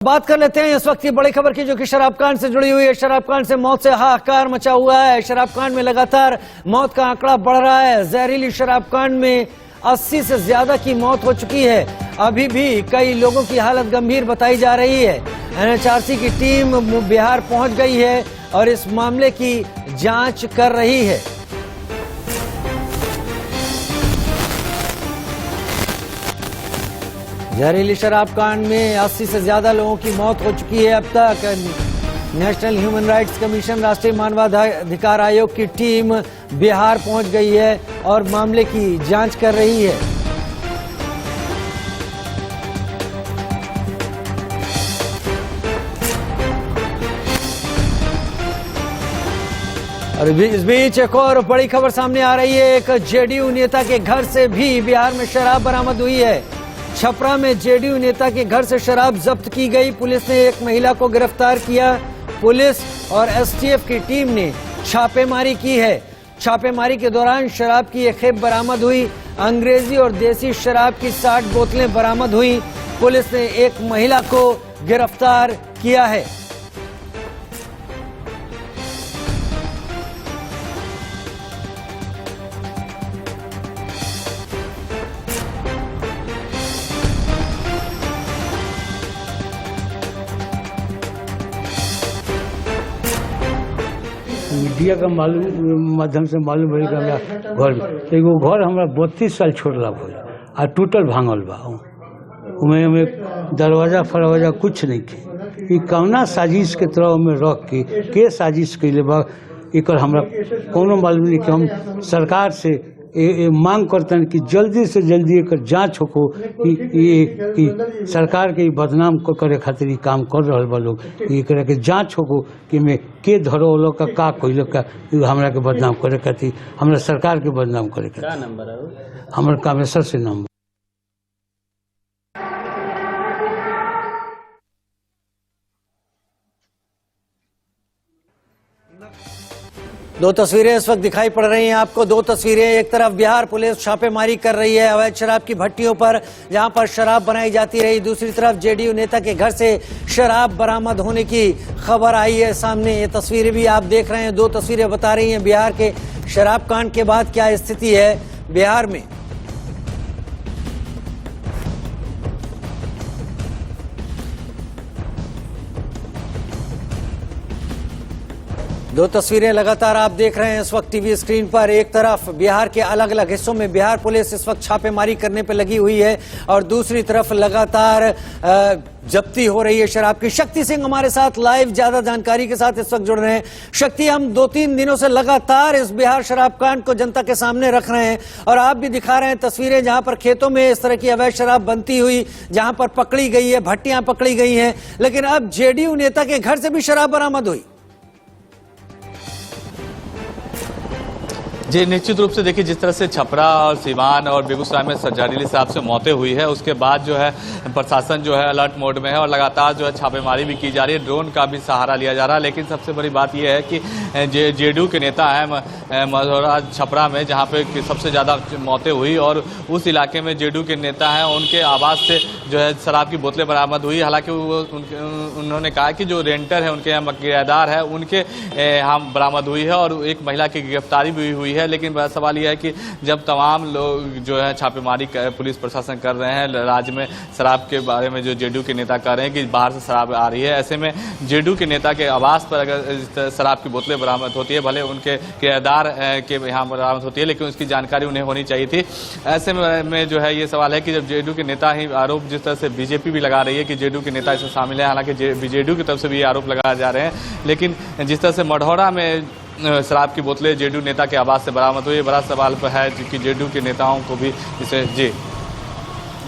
बात कर लेते हैं इस वक्त की बड़ी खबर की, जो कि शराब कांड से जुड़ी हुई है। शराब कांड से मौत से हाहाकार मचा हुआ है। शराब कांड में लगातार मौत का आंकड़ा बढ़ रहा है। जहरीली शराब कांड में 80 से ज्यादा की मौत हो चुकी है। अभी भी कई लोगों की हालत गंभीर बताई जा रही है। एनएचआरसी की टीम बिहार पहुंच गई है और इस मामले की जांच कर रही है। जहरीली शराब कांड में 80 से ज्यादा लोगों की मौत हो चुकी है अब तक। नेशनल ह्यूमन राइट्स कमीशन, राष्ट्रीय मानवाधिकार आयोग की टीम बिहार पहुंच गई है और मामले की जांच कर रही है। और इस बीच एक और बड़ी खबर सामने आ रही है। एक जेडीयू नेता के घर से भी बिहार में शराब बरामद हुई है। छपरा में जेडीयू नेता के घर से शराब जब्त की गई। पुलिस ने एक महिला को गिरफ्तार किया। पुलिस और एसटीएफ की टीम ने छापेमारी की है। छापेमारी के दौरान शराब की एक खेप बरामद हुई। अंग्रेजी और देसी शराब की 60 बोतलें बरामद हुई। पुलिस ने एक महिला को गिरफ्तार किया है। मीडिया का माध्यम से मालूम भइल कि हमरा घर में एगो घर हमरा 32 साल छोड़ला भइल आ टूटल भांगल बा। उमे दरवाजा फरवाजा कुछ नहीं थे। कौना साजिश के तरह में रख के साजिश कैले बा, एकर हमरा कोनो मालूम नहीं। कि हम सरकार से मांग करते हैं कि जल्दी से जल्दी एक जांच हो कि सरकार के बदनाम करे खातिर काम कर रहा बा लोग। एक जांच हो कि मैं के धरो लोग का कोई का हमरा के बदनाम करे खातिर, हमरा सरकार के बदनाम करे खातिर। हमारे कामेश्वर से नंबर। दो तस्वीरें इस वक्त दिखाई पड़ रही हैं आपको। दो तस्वीरें, एक तरफ बिहार पुलिस छापेमारी कर रही है अवैध शराब की भट्टियों पर, जहां पर शराब बनाई जाती रही। दूसरी तरफ जेडीयू नेता के घर से शराब बरामद होने की खबर आई है सामने। ये तस्वीरें भी आप देख रहे हैं। दो तस्वीरें बता रही हैं बिहार के शराब कांड के बाद क्या स्थिति है बिहार में। दो तस्वीरें लगातार आप देख रहे हैं इस वक्त टीवी स्क्रीन पर। एक तरफ बिहार के अलग अलग हिस्सों में बिहार पुलिस इस वक्त छापेमारी करने पर लगी हुई है और दूसरी तरफ लगातार जब्ती हो रही है शराब की। शक्ति सिंह हमारे साथ लाइव ज्यादा जानकारी के साथ इस वक्त जुड़ रहे हैं। शक्ति, हम 2-3 दिनों से लगातार इस बिहार शराब कांड को जनता के सामने रख रहे हैं और आप भी दिखा रहे हैं तस्वीरें जहां पर खेतों में इस तरह की अवैध शराब बनती हुई जहां पर पकड़ी गई है, भट्टियां पकड़ी गई हैं। लेकिन अब जेडीयू नेता के घर से भी शराब बरामद हुई। जी, निश्चित रूप से देखिए, जिस तरह से छपरा और सीवान और बेगूसराय में जहरीली शराब से मौतें हुई है, उसके बाद जो है प्रशासन जो है अलर्ट मोड में है और लगातार जो है छापेमारी भी की जा रही है। ड्रोन का भी सहारा लिया जा रहा है। लेकिन सबसे बड़ी बात यह है कि जेडीयू के नेता हैं मधौरा छपरा में, जहां पे सबसे ज़्यादा मौतें हुई और उस इलाके में जेडीयू के नेता हैं, उनके आवास से जो है शराब की बोतलें बरामद हुई। हालांकि उन्होंने कहा कि जो रेंटर है, उनके यहाँ किराएदार है, उनके यहाँ बरामद हुई है और एक महिला की गिरफ्तारी भी हुई है। लेकिन बड़ा सवाल यह है कि जब तमाम लोग जो है छापेमारी पुलिस प्रशासन कर रहे हैं राज्य में शराब के बारे में, जो जेडीयू के नेता कर रहे हैं कि बाहर से शराब आ रही है, ऐसे में जेडीयू के नेता के आवास पर अगर शराब की बोतलें बरामद होती है, भले उनके किराएदार के यहाँ बरामद होती है, लेकिन उसकी जानकारी उन्हें होनी चाहिए थी। ऐसे में जो है ये सवाल है कि जब जेडीयू के नेता ही आरोप, जिस तरह से बीजेपी भी लगा रही है कि जेडीयू के नेता इसमें शामिल है, हालांकि जेडीयू की तरफ से भी ये आरोप लगाए जा रहे हैं, लेकिन जिस तरह से मढ़ौरा में शराब की बोतलें जेडीयू नेता के आवास से बरामद हुई, बड़ा सवाल है कि जेडीयू के नेताओं को भी इसे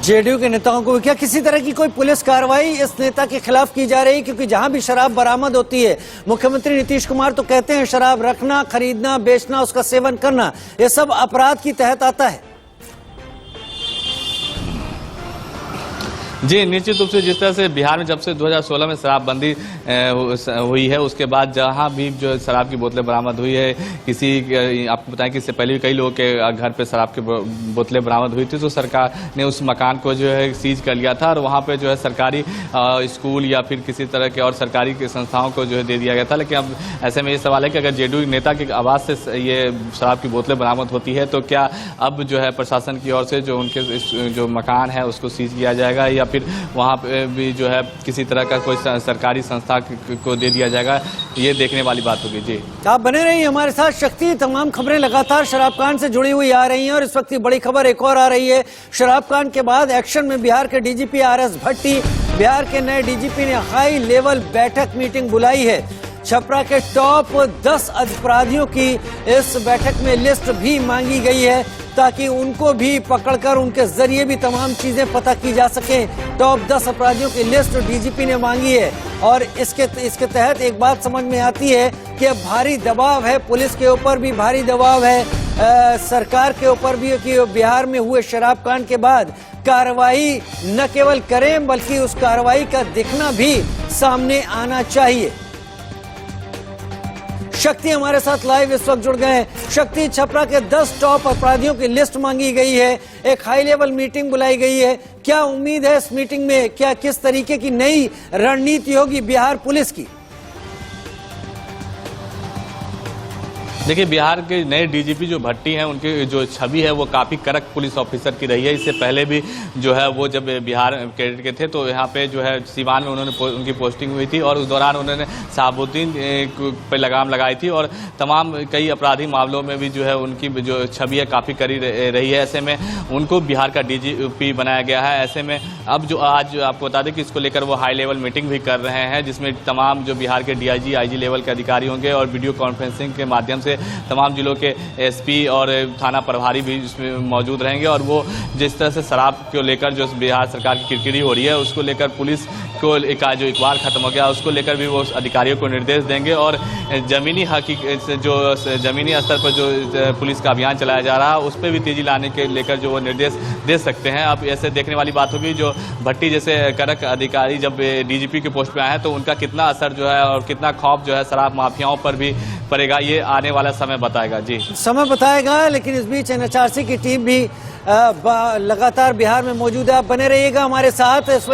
जेडीयू के नेताओं को क्या किसी तरह की कोई पुलिस कार्रवाई इस नेता के खिलाफ की जा रही है? क्योंकि जहां भी शराब बरामद होती है, मुख्यमंत्री नीतीश कुमार तो कहते हैं शराब रखना, खरीदना, बेचना, उसका सेवन करना, यह सब अपराध की तहत आता है। जी, निश्चित रूप से जिस तरह से बिहार में जब से 2016 में शराबबंदी हुई है, उसके बाद जहां भी जो शराब की बोतलें बरामद हुई है, आपको बताएं कि इससे पहले भी कई लोगों के घर पे शराब की बोतलें बरामद हुई थी, तो सरकार ने उस मकान को जो है सीज कर लिया था और वहां पे जो है सरकारी स्कूल या फिर किसी तरह के और सरकारी संस्थाओं को जो है दे दिया गया था। लेकिन अब ऐसे में ये सवाल है कि अगर जेडीयू नेता की आवाज़ से ये शराब की बोतलें बरामद होती है, तो क्या अब जो है प्रशासन की ओर से जो उनके जो मकान है उसको सीज किया जाएगा या फिर वहाँ पे भी जो है किसी तरह का कोई सरकारी संस्था को दे दिया जाएगा, ये देखने वाली बात होगी। जी, आप बने रहिए हमारे साथ। शक्ति, तमाम खबरें लगातार शराब कांड से जुड़ी हुई आ रही हैं और इस वक्त बड़ी खबर एक और आ रही है। शराब कांड के बाद एक्शन में बिहार के डीजीपी आरएस भट्टी, बिहार के नए डीजीपी ने हाई लेवल बैठक मीटिंग बुलाई है। छपरा के टॉप 10 अपराधियों की इस बैठक में लिस्ट भी मांगी गई है ताकि उनको भी पकड़कर उनके जरिए भी तमाम चीजें पता की जा सके। टॉप 10 अपराधियों की लिस्ट डीजीपी ने मांगी है और इसके तहत एक बात समझ में आती है कि अब भारी दबाव है, पुलिस के ऊपर भी भारी दबाव है, सरकार के ऊपर भी, कि बिहार में हुए शराब कांड के बाद कार्रवाई न केवल करें बल्कि उस कार्रवाई का दिखना भी सामने आना चाहिए। शक्ति हमारे साथ लाइव इस वक्त जुड़ गए हैं। शक्ति, छपरा के 10 टॉप अपराधियों की लिस्ट मांगी गई है, एक हाई लेवल मीटिंग बुलाई गई है। क्या उम्मीद है इस मीटिंग में, क्या किस तरीके की नई रणनीति होगी बिहार पुलिस की? देखिए, बिहार के नए डीजीपी जो भट्टी हैं, उनकी जो छवि है वो काफ़ी कड़क पुलिस ऑफिसर की रही है। इससे पहले भी जो है वो जब बिहार कैडेट के थे तो यहाँ पे जो है सीवान में उनकी पोस्टिंग हुई थी और उस दौरान उन्होंने शहाबुद्दीन पे लगाम लगाई थी और तमाम कई आपराधिक मामलों में भी जो है उनकी जो छवि है काफ़ी कड़ी रही है। ऐसे में उनको बिहार का डीजीपी बनाया गया है। ऐसे में अब जो आज आपको बता दें कि इसको लेकर वो हाई लेवल मीटिंग भी कर रहे हैं, जिसमें तमाम जो बिहार के डीआईजी, आईजी लेवल के अधिकारी होंगे और वीडियो कॉन्फ्रेंसिंग के माध्यम से तमाम जिलों के एसपी और थाना प्रभारी भी इसमें मौजूद रहेंगे और वो जिस तरह से शराब को लेकर जो बिहार सरकार की किरकिरी हो रही है उसको लेकर पुलिस को जो इकबाल खत्म हो गया उसको लेकर भी वो अधिकारियों को निर्देश देंगे और जमीनी जो जमीनी स्तर पर जो पुलिस का अभियान चलाया जा रहा है उस पर भी तेजी लाने के लेकर जो वो निर्देश दे सकते हैं। अब ऐसे देखने वाली बात होगी जो भट्टी जैसे कड़क अधिकारी जब डीजीपी के पोस्ट पे आए हैं तो उनका कितना असर जो है और कितना खौफ जो है शराब माफियाओं पर भी पड़ेगा, ये आने वाला समय बताएगा। जी, समय बताएगा। लेकिन इस बीच एनएचआरसी की टीम भी लगातार बिहार में मौजूद है। आप बने रहिएगा हमारे साथ। इस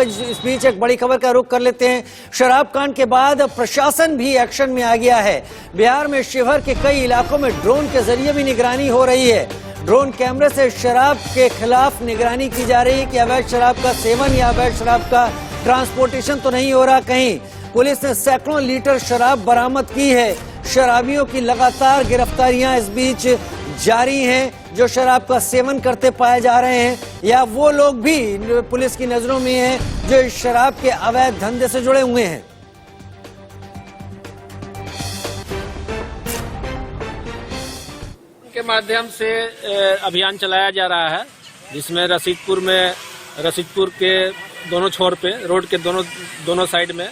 बीच एक बड़ी खबर का रुख कर लेते हैं। शराब कांड के बाद प्रशासन भी एक्शन में आ गया है। बिहार में शिवहर के कई इलाकों में ड्रोन के जरिए भी निगरानी हो रही है। ड्रोन कैमरे से शराब के खिलाफ निगरानी की जा रही है कि अवैध शराब का सेवन या अवैध शराब का ट्रांसपोर्टेशन तो नहीं हो रहा कहीं। पुलिस ने सैकड़ों लीटर शराब बरामद की है। शराबियों की लगातार गिरफ्तारियां इस बीच जारी हैं जो शराब का सेवन करते पाए जा रहे हैं या वो लोग भी पुलिस की नजरों में हैं जो इस शराब के अवैध धंधे से जुड़े हुए हैं। के माध्यम से अभियान चलाया जा रहा है जिसमें रसीदपुर के दोनों छोर पे रोड के दोनों साइड में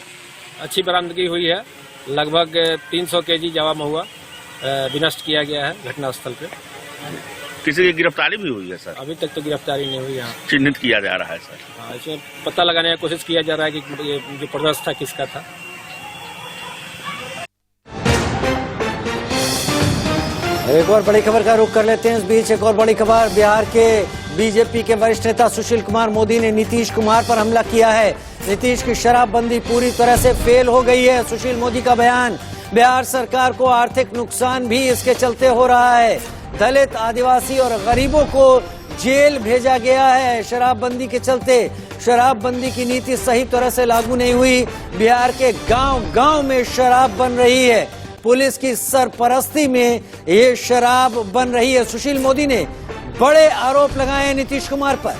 अच्छी बरामदगी हुई है। लगभग 300 केजी जावा महुआ विनष्ट किया गया है घटनास्थल पे। किसी की गिरफ्तारी भी हुई है सर? अभी तक तो गिरफ्तारी नहीं हुई। यहाँ चिन्हित किया जा रहा है सर। हाँ, इसमें पता लगाने की कोशिश किया जा रहा है कि ये जो प्रदर्शन था किसका था। एक और बड़ी खबर का रुख कर लेते हैं। इस बीच एक और बड़ी खबर, बिहार के बीजेपी के वरिष्ठ नेता सुशील कुमार मोदी ने नीतीश कुमार पर हमला किया है। नीतीश की शराबबंदी पूरी तरह से फेल हो गई है। सुशील मोदी का बयान, बिहार सरकार को आर्थिक नुकसान भी इसके चलते हो रहा है। दलित, आदिवासी और गरीबों को जेल भेजा गया है शराबबंदी के चलते। शराबबंदी की नीति सही तरह से लागू नहीं हुई। बिहार के गांव-गांव में शराब बन रही है। पुलिस की सरपरस्ती में ये शराब बन रही है। सुशील मोदी ने बड़े आरोप लगाए हैं नीतीश कुमार पर।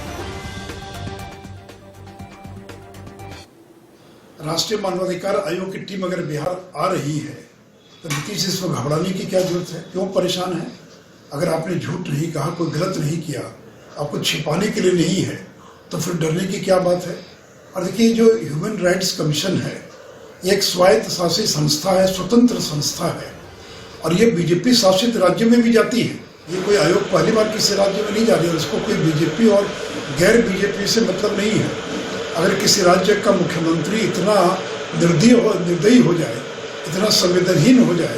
राष्ट्रीय मानवाधिकार आयोग की टीम अगर बिहार आ रही है तो नीतीश इसमें घबराने की क्या जरूरत है? क्यों परेशान है? अगर आपने झूठ नहीं कहा, कोई गलत नहीं किया, आपको छिपाने के लिए नहीं है, तो फिर डरने की क्या बात है? और देखिए, जो ह्यूमन राइट्स कमीशन है ये एक स्वायत्त शासित संस्था है, स्वतंत्र संस्था है और ये बीजेपी शासित राज्य में भी जाती है। ये कोई आयोग पहली बार किसी राज्य में नहीं जा रही है। इसको कोई बीजेपी और गैर बीजेपी से मतलब नहीं है। अगर किसी राज्य का मुख्यमंत्री इतना निर्दयी हो जाए, इतना संवेदनहीन हो जाए,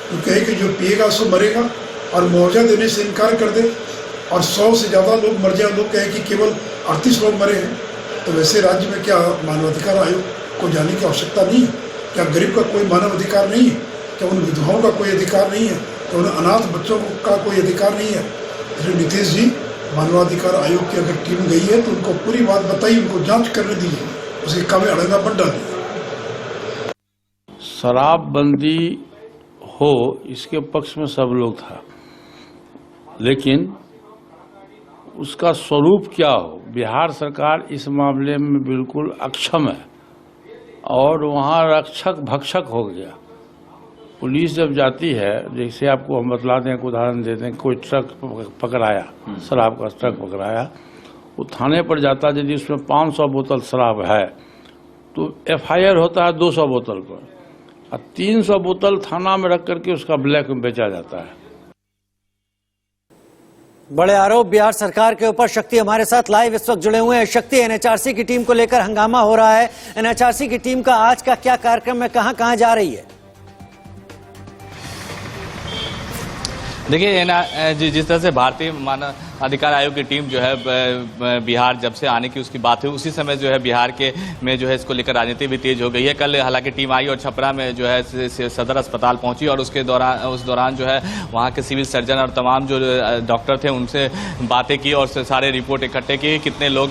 तो कहे कि जो पिएगा सो मरेगा और मुआवजा देने से इनकार कर दे, और 100 से ज़्यादा लोग मर जाए, लोग कहें कि केवल 38 लोग मरे हैं, तो वैसे राज्य में क्या मानवाधिकार आयोग को जाने की आवश्यकता नहीं है? क्या गरीब का कोई मानव अधिकार नहीं है? क्या उन विधवाओं का कोई अधिकार नहीं है? क्या उन अनाथ बच्चों का कोई अधिकार नहीं है? इसलिए नीतीश जी, मानवाधिकार आयोग की अगर टीम गई है तो उनको पूरी बात बताइए, उनको जांच करने दीजिए, उसे कामे अड़ंगा मत डालिए। शराबबंदी हो इसके पक्ष में सब लोग था, लेकिन उसका स्वरूप क्या हो, बिहार सरकार इस मामले में बिल्कुल अक्षम है और वहाँ रक्षक भक्षक हो गया। पुलिस जब जाती है, जैसे आपको हम बतला दें, एक उदाहरण देते हैं, कोई ट्रक पकड़ाया, शराब का ट्रक पकड़ाया, वो थाने पर जाता है, यदि उसमें 500 बोतल शराब है तो FIR होता है 200 बोतल पर, और 300 बोतल थाना में रख करके उसका ब्लैक में बेचा जाता है। बड़े आरोप बिहार सरकार के ऊपर। शक्ति हमारे साथ लाइव इस वक्त जुड़े हुए हैं। शक्ति, NHRC की टीम को लेकर हंगामा हो रहा है, NHRC की टीम का आज का क्या कार्यक्रम है, कहां कहां जा रही है? देखिए, जिस तरह से भारतीय मानव अधिकार आयोग की टीम जो है बिहार जब से आने की उसकी बात हुई, उसी समय जो है बिहार के में जो है इसको लेकर राजनीति भी तेज हो गई है। कल हालांकि टीम आई और छपरा में जो है सदर अस्पताल पहुंची और उस दौरान जो है वहां के सिविल सर्जन और तमाम जो डॉक्टर थे उनसे बातें की और सारे रिपोर्ट इकट्ठे की, कितने लोग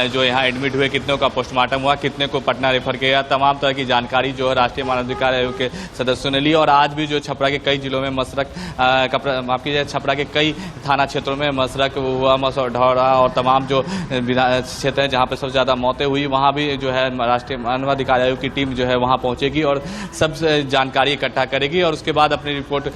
जो यहाँ एडमिट हुए, कितनों का पोस्टमार्टम हुआ, कितने को पटना रेफर किया, तमाम तरह की जानकारी जो है राष्ट्रीय मानवाधिकार आयोग के सदस्यों ने ली। और आज भी जो छपरा के कई जिलों में माफ कीजिए, छपरा के कई थाना क्षेत्रों में मसरक हुआ, मसौढौरा और तमाम जो क्षेत्र हैं जहां पर सबसे ज़्यादा मौतें हुई, वहां भी जो है राष्ट्रीय मानवाधिकार आयोग की टीम जो है वहां पहुंचेगी और सब जानकारी इकट्ठा करेगी और उसके बाद अपनी रिपोर्ट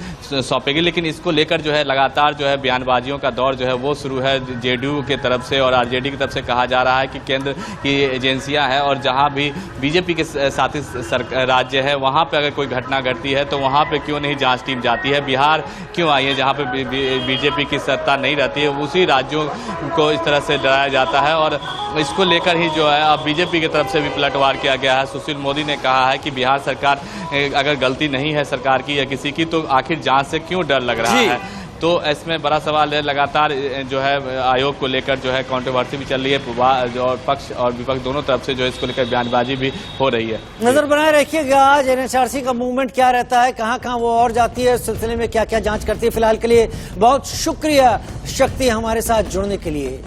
सौंपेगी। लेकिन इसको लेकर जो है लगातार जो है बयानबाजियों का दौर जो है वो शुरू है। JDU की तरफ से और RJD की तरफ से कहा जा रहा है कि केंद्र की एजेंसियां हैं और जहां भी BJP के साथी राज्य है वहां पे अगर कोई घटना घटती है तो वहां पे क्यों नहीं जांच टीम जाती है, बिहार क्यों आई है जहां पे BJP की सत्ता नहीं रहती है, उसी राज्यों को इस तरह से डराया जाता है। और इसको लेकर ही जो है अब BJP की तरफ से भी पलटवार किया गया है। सुशील मोदी ने कहा है कि बिहार सरकार अगर गलती नहीं है सरकार की या किसी की, तो आखिर जांच से क्यों डर लग रहा है। तो इसमें बड़ा सवाल है। लगातार जो है आयोग को लेकर जो है कंट्रोवर्सी भी चल रही है और पक्ष और विपक्ष दोनों तरफ से जो है इसको लेकर बयानबाजी भी हो रही है। नजर बनाए रखिएगा आज NHRC का मूवमेंट क्या रहता है, कहां कहां वो और जाती है, इस सिलसिले में क्या क्या जांच करती है। फिलहाल के लिए बहुत शुक्रिया शक्ति हमारे साथ जुड़ने के लिए।